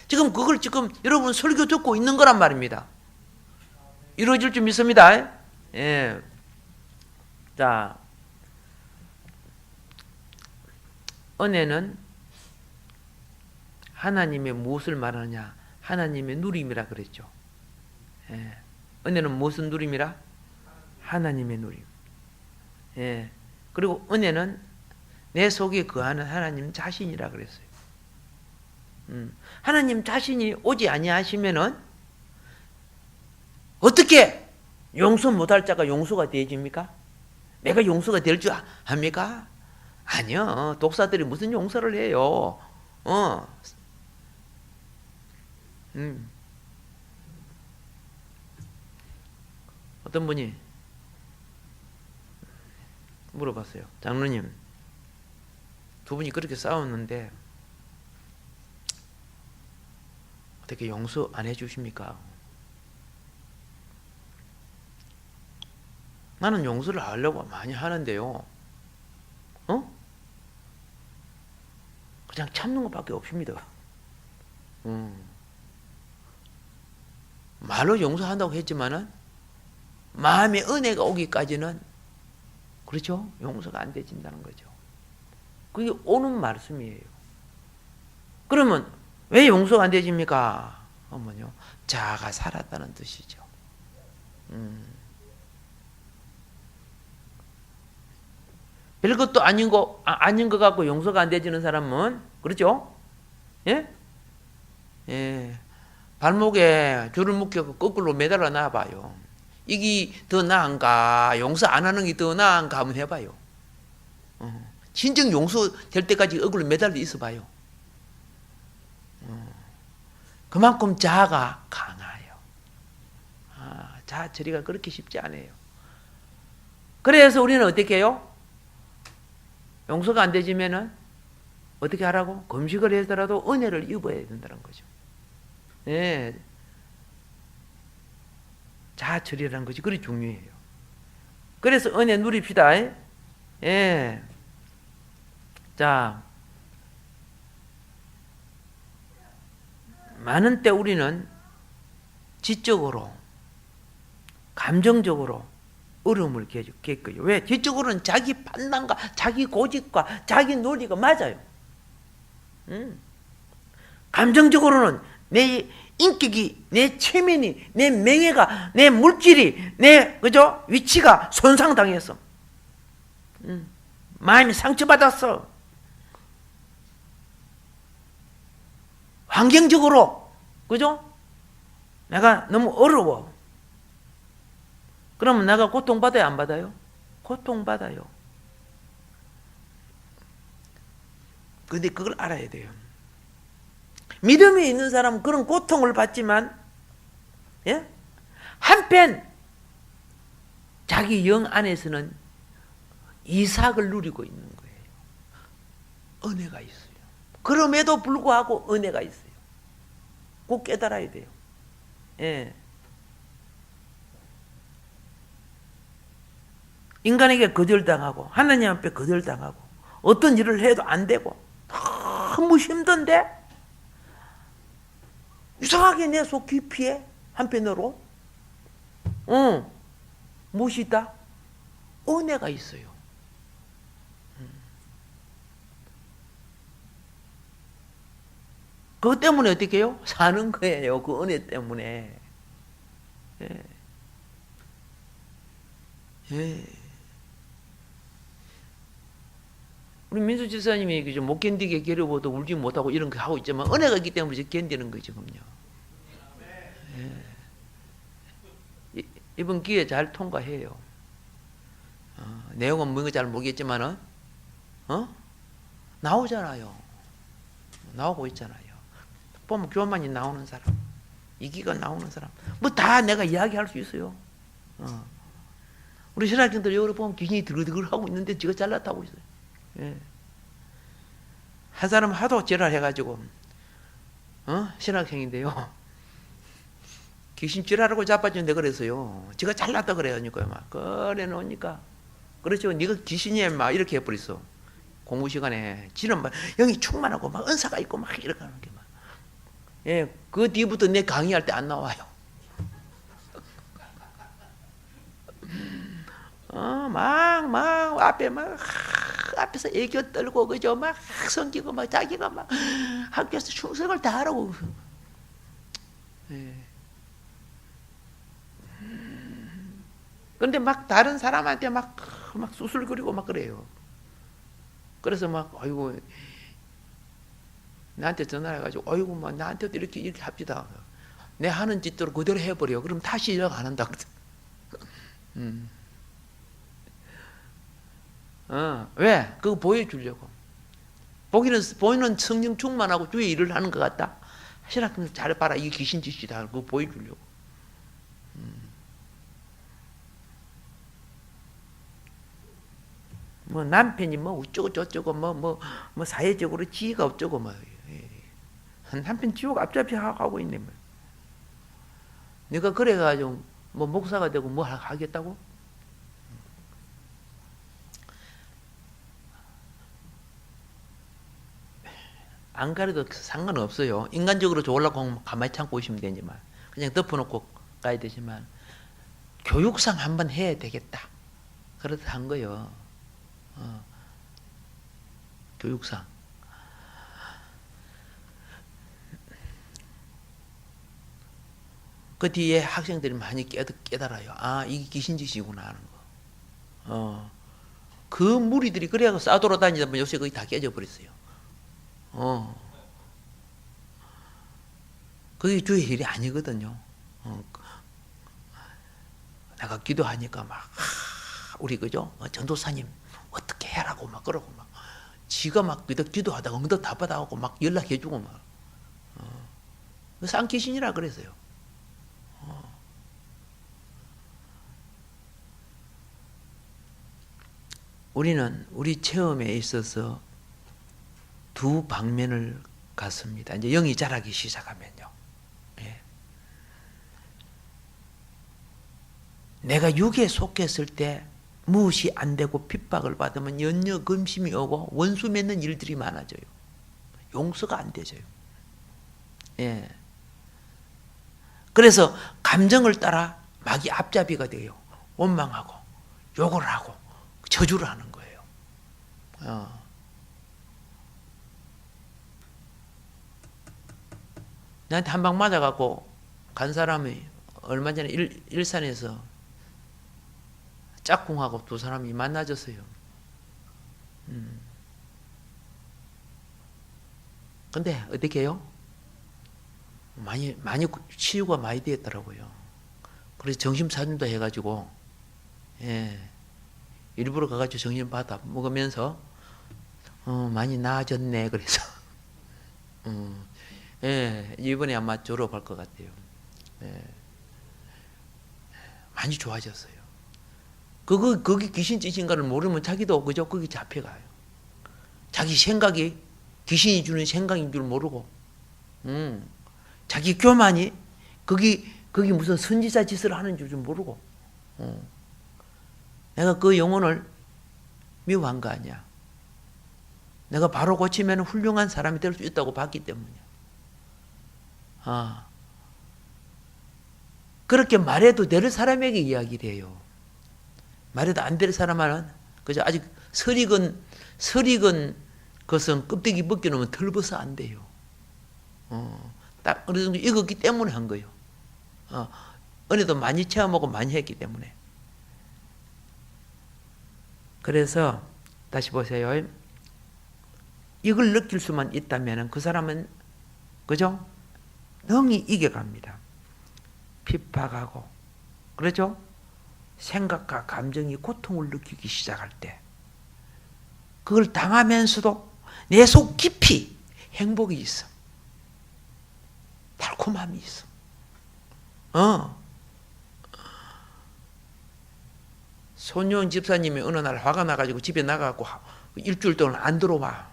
지금 그걸 지금 여러분 설교 듣고 있는 거란 말입니다. 이루어질 줄 믿습니다. 자, 은혜는 하나님의 무엇을 말하느냐? 하나님의 누림이라 그랬죠. 은혜는 무슨 누림이라? 하나님의 누림. 그리고 은혜는 내 속에 거하는 하나님 자신이라 그랬어요. 하나님 자신이 오지 아니하시면은 어떻게 용서 못할 자가 용서가 되어집니까? 내가 용서가 될 줄 압니까? 아니요. 독사들이 무슨 용서를 해요. 어떤 분이 물어봤어요. 장로님, 두 분이 그렇게 싸웠는데 어떻게 용서 안 해주십니까? 나는 용서를 하려고 많이 하는데요. 그냥 참는 것밖에 없습니다. 말로 용서한다고 했지만은 마음의 은혜가 오기까지는 그렇죠? 용서가 안 되진다는 거죠. 그게 오는 말씀이에요. 그러면 왜 용서가 안 되십니까? 어머니요, 자아가 살았다는 뜻이죠. 별것도 아닌 것 같고 용서가 안 되지는 사람은 그렇죠? 발목에 줄을 묶여 거꾸로 매달아 놔봐요. 이게 더 나은가, 용서 안 하는 게 더 나은가 한번 해봐요. 진정 용서될 때까지 거꾸로 매달려 있어봐요. 그만큼 자아가 강해요. 자아 처리가 그렇게 쉽지 않아요. 그래서 우리는 어떻게 해요? 용서가 안 되지면은 어떻게 하라고? 금식을 해서라도 은혜를 입어야 된다는 거죠. 자아 처리라는 것이 그리 중요해요. 그래서 은혜 누립시다. 자, 많은 때 우리는 지적으로, 감정적으로 어려움을 겪어요. 왜? 지적으로는 자기 판단과 자기 고집과 자기 논리가 맞아요. 감정적으로는 내 인격이, 내 체면이, 내 명예가, 내 물질이, 내 그죠? 위치가 손상당했어. 마음이 상처받았어. 환경적으로 그죠? 내가 너무 어려워. 그러면 내가 고통받아요, 안 받아요? 고통받아요. 근데 그걸 알아야 돼요. 믿음이 있는 사람은 그런 고통을 받지만, 예? 한편 자기 영 안에서는 이삭을 누리고 있는 거예요. 은혜가 있어요. 그럼에도 불구하고 은혜가 있어요. 꼭 깨달아야 돼요. 예. 인간에게 거절당하고 하나님 앞에 거절당하고 어떤 일을 해도 안 되고 너무 힘든데 이상하게 내 속 깊이에 한편으로 무엇이 있다? 은혜가 있어요. 그것 때문에 어떻게 해요? 사는 거예요. 그 은혜 때문에. 예. 예. 우리 민수 지사님이 그죠? 못 견디게 괴로워도 울지 못하고 이런 거 하고 있지만 은혜가 있기 때문에 견디는 거죠, 그럼요. 예. 이번 기회에 잘 통과해요. 내용은 뭔지 잘 모르겠지만은, 나오잖아요. 나오고 있잖아요. 보면 교만이 나오는 사람, 이기가 나오는 사람, 뭐 다 내가 이야기할 수 있어요. 우리 신학생들 여기 보면 귀신이 드글드글 하고 있는데 지가 잘났다고 있어요. 예. 한 사람 하도 지랄해가지고, 신학생인데요. 귀신 지랄하고 자빠졌는데 그래서요. 지가 잘났다 그래요. 막 그래 놓으니까. 그렇죠. 네가 귀신이야 막 이렇게 해버렸어. 공부 시간에 지는 막 영이 충만하고 막 은사가 있고 막 이렇게 하는 게 막. 예, 그 뒤부터 내 강의할 때 안 나와요. 막 앞에서 애교 떨고 그죠 막 성기고 막 자기가 막 학교에서 충성을 다 하라고. 예. 그런데 막 다른 사람한테 막 수술거리고 막 그래요. 그래서 막 아이고 나한테 전화해가지고 아이고 막 나한테도 이렇게 합시다. 내 하는 짓대로 그대로 해버려. 그럼 다시 이렇게 안 한다. 왜? 그거 보여주려고. 보이는 성령 충만하고 주의 일을 하는 것 같다. 신학생 잘봐라. 이게 귀신 짓이다. 그거 보여주려고. 뭐 남편이 뭐 어쩌고 저쩌고 뭐 사회적으로 지위가 어쩌고 뭐 남편 지옥 앞잡이 하고 있네 뭐. 네가 그래가지고 뭐 목사가 되고 뭐 하겠다고? 안 가려도 상관없어요. 인간적으로 좋으려고 하면 가만히 참고 있으면 되지만 그냥 덮어놓고 가야 되지만 교육상 한번 해야 되겠다. 그렇다 한 거요. 교육상. 그 뒤에 학생들이 많이 깨달아요. 아, 이게 귀신짓이구나 하는 거. 그 무리들이 그래야 싸돌아다니다 보면 요새 거의 다 깨져버렸어요. 그게 주의 일이 아니거든요. 내가 기도하니까 막, 우리 그죠? 전도사님, 어떻게 해라고 막 그러고 막, 지가 막 기도하다가 응답 다 받아오고 막 연락해주고 막, 쌍귀신이라 그랬어요. 우리는 우리 체험에 있어서 두 방면을 갔습니다. 이제 영이 자라기 시작하면요. 예. 내가 육에 속했을 때 무엇이 안 되고 핍박을 받으면 연여 금심이 오고 원수 맺는 일들이 많아져요. 용서가 안 되져요. 예. 그래서 감정을 따라 마귀 앞잡이가 돼요. 원망하고 욕을 하고 저주를 하는 거예요. 나한테 한 방 맞아갖고 간 사람이 얼마 전에 일산에서 짝꿍하고 두 사람이 만나졌어요. 근데 어떻게 해요? 많이 치유가 많이 되었더라고요. 그래서 정신 사진도 해가지고, 예, 일부러 가가지고 정신 받아 먹으면서, 많이 나아졌네. 그래서, 예, 이번에 아마 졸업할 것 같아요. 예, 많이 좋아졌어요. 거기 귀신 찌신가를 모르면 자기도 그저 거기 잡혀가요. 자기 생각이 귀신이 주는 생각인 줄 모르고, 자기 교만이 거기 무슨 선지자 짓을 하는 줄 모르고, 내가 그 영혼을 미워한 거 아니야. 내가 바로 고치면 훌륭한 사람이 될 수 있다고 봤기 때문이야. 그렇게 말해도 될 사람에게 이야기를 해요. 말해도 안 될 사람은 그저 아직 설익은 것은 껍데기 벗겨놓으면 덜 벗어 안 돼요. 딱 어느 정도 익었기 때문에 한 거예요. 은혜도 많이 체험하고 많이 했기 때문에. 그래서 다시 보세요. 이걸 느낄 수만 있다면 그 사람은 그죠? 능히 이겨갑니다. 핍박하고 그렇죠? 생각과 감정이 고통을 느끼기 시작할 때 그걸 당하면서도 내 속 깊이 행복이 있어. 달콤함이 있어. 손용 집사님이 어느 날 화가 나가지고 집에 나가고 일주일 동안 안 들어와.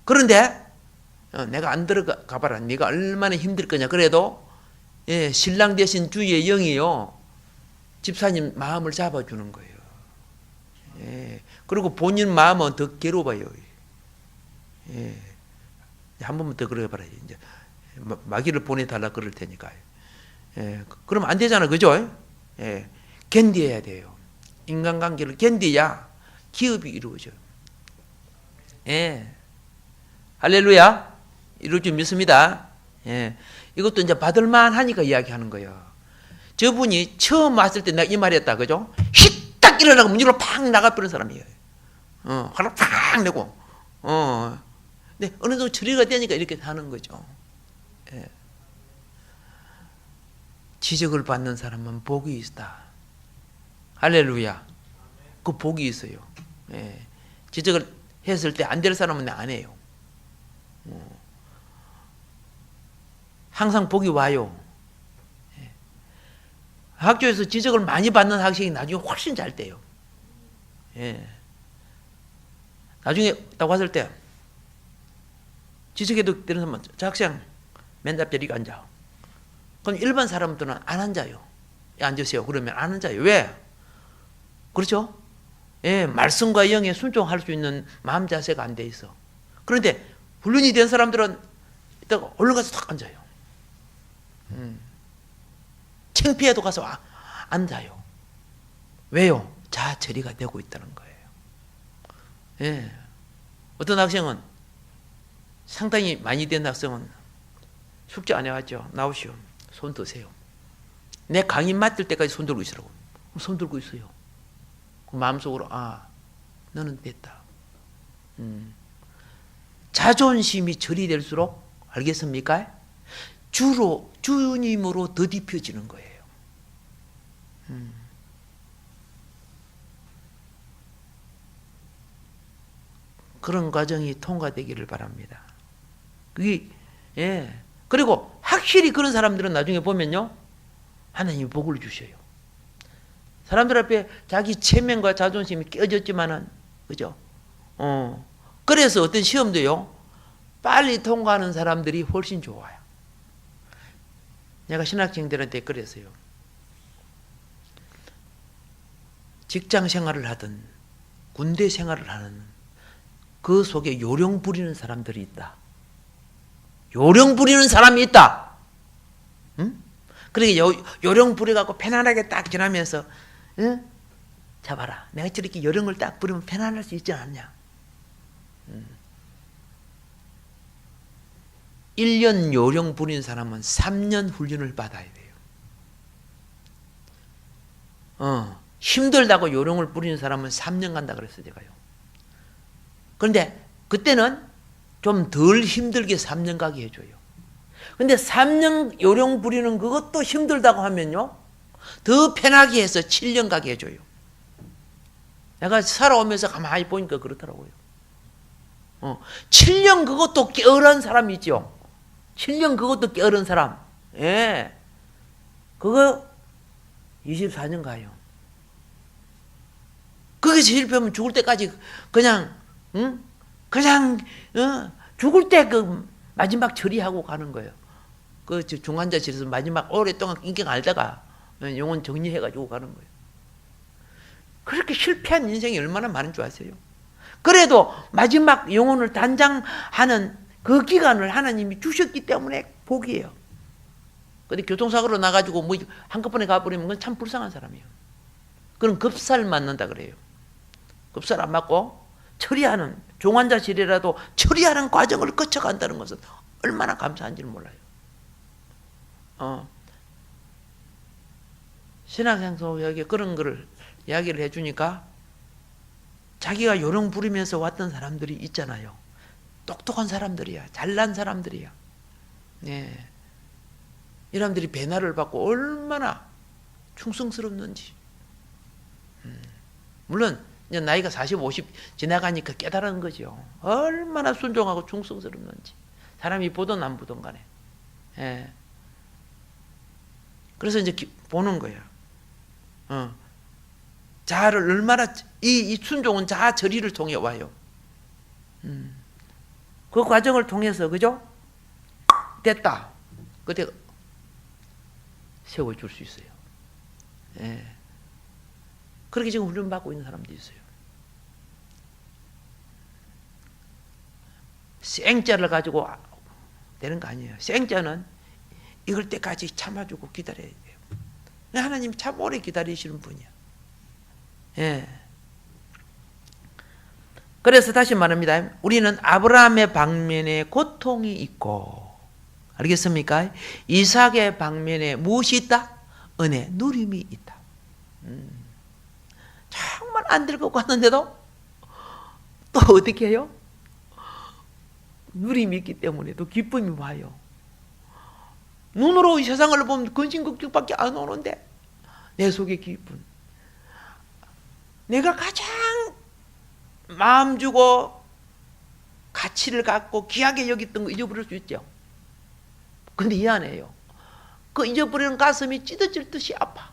그런데 내가 안 들어가 봐라. 네가 얼마나 힘들 거냐. 그래도 예, 신랑 대신 주의 영이요. 집사님 마음을 잡아주는 거예요. 예, 그리고 본인 마음은 더 괴로워요. 예, 한 번만 더 그래 봐라. 이제 마귀를 보내달라 그럴 테니까요. 예, 그러면 안 되잖아, 그죠? 예, 견디어야 돼요. 인간관계를 견디야 기업이 이루어져요. 예, 할렐루야. 이룰 줄 믿습니다. 예, 이것도 이제 받을만 하니까 이야기하는 거예요. 저분이 처음 왔을 때 내가 이 말했다, 그죠? 딱 일어나고 문으로 팍 나가버린 사람이에요. 화를 팍 내고, 근데 어느 정도 처리가 되니까 이렇게 하는 거죠. 예. 지적을 받는 사람은 복이 있다. 할렐루야. 그 복이 있어요. 예. 지적을 했을 때 안 될 사람은 안 해요. 항상 복이 와요. 예. 학교에서 지적을 많이 받는 학생이 나중에 훨씬 잘 돼요. 예. 나중에 딱 왔을 때 지적해도 되는 사람은 저 학생 맨 앞에 이렇게 앉아. 그럼 일반 사람들은 안 앉아요. 앉으세요. 그러면 안 앉아요. 왜? 그렇죠? 예, 말씀과 영에 순종할 수 있는 마음 자세가 안 돼 있어. 그런데 훈련이 된 사람들은 이따가 얼른 가서 탁 앉아요. 창피해도 가서 앉아요. 왜요? 자아 처리가 되고 있다는 거예요. 예. 어떤 학생은 상당히 많이 된 학생은 숙제 안 해왔죠. 나오시오. 손 드세요. 내 강의 맡을 때까지 손 들고 있으라고. 손 들고 있어요. 마음속으로 너는 됐다. 자존심이 처리될수록 알겠습니까? 주님으로 더딥혀지는 거예요. 그런 과정이 통과되기를 바랍니다. 그게 예. 그리고 확실히 그런 사람들은 나중에 보면요, 하나님이 복을 주셔요. 사람들 앞에 자기 체면과 자존심이 깨졌지만은 그죠? 그래서 어떤 시험도요, 빨리 통과하는 사람들이 훨씬 좋아요. 내가 신학생들한테 그랬어요. 직장 생활을 하든 군대 생활을 하는 그 속에 요령 부리는 사람들이 있다. 요령 부리는 사람이 있다. 응? 그러니까 요령 부려갖고 편안하게 딱 지나면서, 응? 잡아라. 내가 저렇게 요령을 딱 부리면 편안할 수 있지 않냐. 1년 요령 부린 사람은 3년 훈련을 받아야 돼요. 힘들다고 요령을 부리는 사람은 3년 간다 그랬어요, 제가요. 그런데 그때는 좀 덜 힘들게 3년 가게 해줘요. 근데 3년 요령 부리는 그것도 힘들다고 하면요, 더 편하게 해서 7년 가게 해줘요. 내가 살아오면서 가만히 보니까 그렇더라고요. 7년 그것도 게으른 사람 있죠. 7년 그것도 게으른 사람. 예. 그거 24년 가요. 거기서 실패하면 죽을 때까지 그냥, 죽을 때 그 마지막 처리하고 가는 거예요. 그 중환자실에서 마지막 오랫동안 인격 알다가 영혼 정리해가지고 가는 거예요. 그렇게 실패한 인생이 얼마나 많은 줄 아세요? 그래도 마지막 영혼을 단장하는 그 기간을 하나님이 주셨기 때문에 복이에요. 근데 교통사고로 나가지고 뭐 한꺼번에 가버리면 그건 참 불쌍한 사람이에요. 그럼 급살 맞는다 그래요. 급살 안 맞고 처리하는, 중환자실이라도 처리하는 과정을 거쳐간다는 것은 얼마나 감사한지를 몰라요. 신학생소에게 그런 거를 이야기를 해주니까 자기가 요령 부리면서 왔던 사람들이 있잖아요. 똑똑한 사람들이야. 잘난 사람들이야. 네. 이 사람들이 배나를 받고 얼마나 충성스럽는지. 물론 이제 나이가 40, 50 지나가니까 깨달은 거죠. 얼마나 순종하고 충성스럽는지. 사람이 보든 안 보든 간에. 예. 그래서 이제 보는 거예요. 자아를 얼마나, 이 순종은 자아 처리를 통해 와요. 그 과정을 통해서, 그죠? 됐다. 그때 세워줄 수 있어요. 예. 그렇게 지금 훈련받고 있는 사람도 있어요. 생자를 가지고 되는 거 아니에요. 생자는 이걸 때까지 참아주고 기다려야 돼요. 하나님이 참 오래 기다리시는 분이야. 예. 그래서 다시 말합니다. 우리는 아브라함의 방면에 고통이 있고, 알겠습니까? 이삭의 방면에 무엇이 있다? 은혜, 누림이 있다. 정말 안 될 것 같는데도 또 어떻게 해요? 누림이 있기 때문에 또 기쁨이 와요. 눈으로 이 세상을 보면 근심걱정밖에 안 오는데 내 속에 기쁨. 내가 가장 마음 주고 가치를 갖고 귀하게 여겼던 거 잊어버릴 수 있죠. 근데 이 안에요. 그 잊어버리는 가슴이 찢어질 듯이 아파.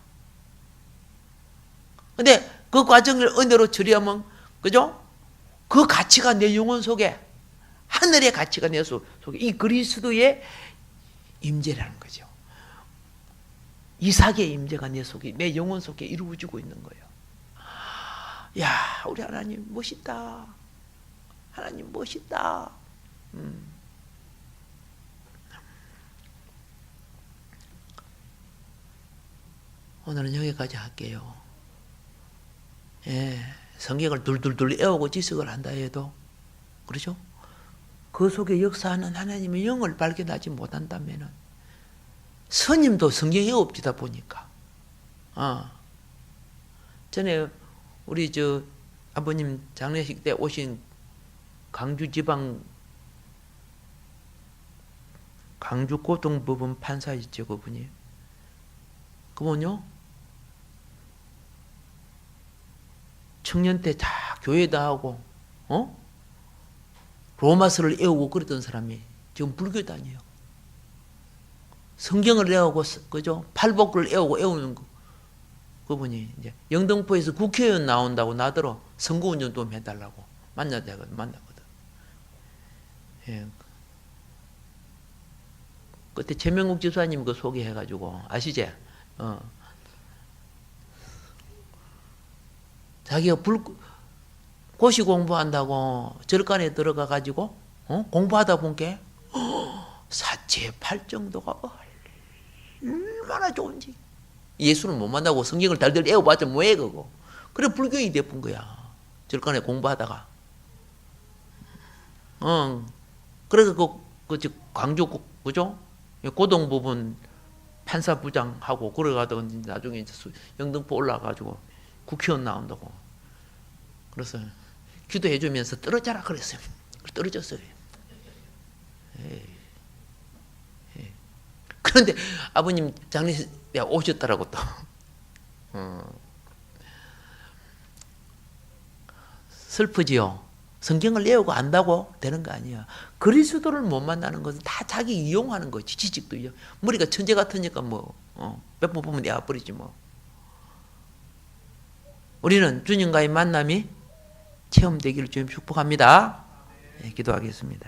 근데 그 과정을 은혜로 처리하면, 그죠? 그 가치가 내 영혼 속에, 하늘의 가치가 내 속에, 이 그리스도의 임재라는 거죠. 이삭의 임재가 내 속에, 내 영혼 속에 이루어지고 있는 거예요. 야, 우리 하나님 멋있다. 하나님 멋있다. 오늘은 여기까지 할게요. 예, 성경을 둘둘둘 외우고 지식을 한다 해도, 그렇죠? 그 속에 역사하는 하나님의 영을 발견하지 못한다면은, 스님도 성경에 없지다 보니까. 전에 우리 아버님 장례식 때 오신 강주지방 강주고등법원 판사 있죠, 그분이. 그분요, 청년 때 다 교회다 하고, 로마서를 외우고 그랬던 사람이 지금 불교 다녀요. 성경을 외우고, 그죠? 팔복을 외우는 거. 그분이 이제 영등포에서 국회의원 나온다고 나더러 선거운전 좀 해달라고 만나거든. 예. 그때 최명국 집사님 그 소개해가지고, 아시지? 자기가 고시 공부한다고 절간에 들어가가지고, 공부하다 보니까, 사채팔 정도가 얼마나 좋은지. 예수를 못 만나고 성경을 달들 애워봤자 뭐해, 그거. 그래, 불교인이 돼본 거야. 절간에 공부하다가. 그래서 광주 그죠? 고동 부분 판사 부장하고 그래가지고 나중에 이제 영등포 올라가지고 국회의원 나온다고. 그래서 기도해주면서 떨어져라 그랬어요. 떨어졌어요. 에이. 그런데 아버님 장례식에 오셨더라고 또. 슬프지요. 성경을 외우고 안다고 되는 거 아니야. 그리스도를 못 만나는 것은 다 자기 이용하는 거지. 지식도 이용. 머리가 천재 같으니까 뭐 몇 번 보면 내어버리지 뭐. 우리는 주님과의 만남이 체험되기를 주님 축복합니다. 네, 기도하겠습니다.